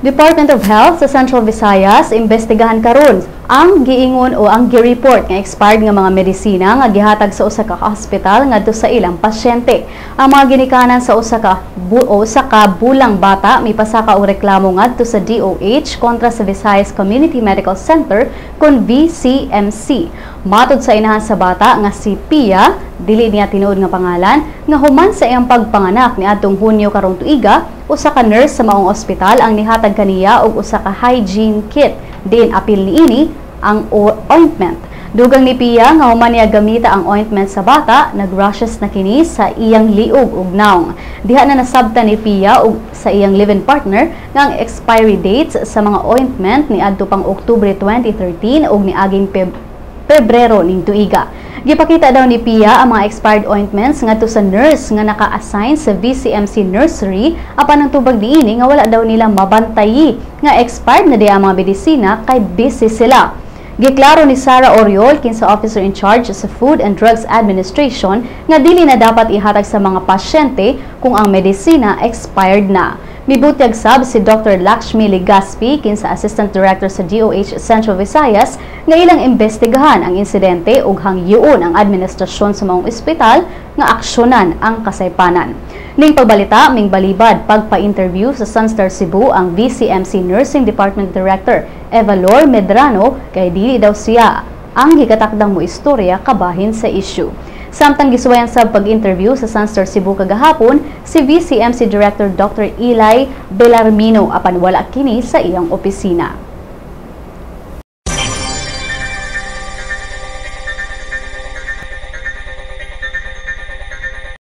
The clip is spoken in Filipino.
Department of Health sa Central Visayas imbestigahan karon ang giingon o ang gi-report nga expired nga mga medisina nga gihatag sa usa ka hospital ngadto sa ilang pasyente. Ang mga ginikanan sa usa ka bulang bata mipasaka og reklamo ngadto sa DOH kontra sa Visayas Community Medical Center kun VCMC. Matod sa inahan sa bata nga si Pia, dili niya tinuod nga pangalan, nga human sa iyang pagpanganak niadtong Hunyo karong tuiga, usa ka nurse sa maong ospital ang nihatag kaniya og usa ka hygiene kit. Diin apil niini ang ointment. Dugang ni Pia nga human niya gamita ang ointment sa bata, nagrushes na kini sa iyang liog ug naong. Diha na nasabtan ni Pia ug sa iyang live-in partner nga ang expiry dates sa mga ointment niadto pang Oktubre 2013 ug niaging Pebrero ning tuiga. Gipakita daw ni Pia ang mga expired ointments ngadto sa nurse nga naka-assign sa VCMC nursery apan ang tubag niini nga wala daw nila mabantayi nga expired na di ang mga medisina kay busy sila. Giklaro ni Sarah Oriol, kinsa officer in charge sa Food and Drugs Administration, nga dili na dapat ihatag sa mga pasyente kung ang medisina expired na. Mibutyag sab si Dr. Lakshmi Legaspi, kinsa Assistant Director sa DOH Central Visayas, nga ilang imbestigahan ang insidente ug hangyoon ang administrasyon sa maong ospital nga aksyonan ang kasaypanan. Ning pagbalita, ming balibad pagpa-interview sa Sun.Star Cebu ang VCMC Nursing Department Director Evalor Medrano kay dili daw siya ang gikatakdang mo istorya kabahin sa issue. Samtang gisuwayan sa pag-interview sa Sun.Star Cebu kagahapon, si VCMC Director Dr. Eli Belarmino apan wala kini sa iyang opisina.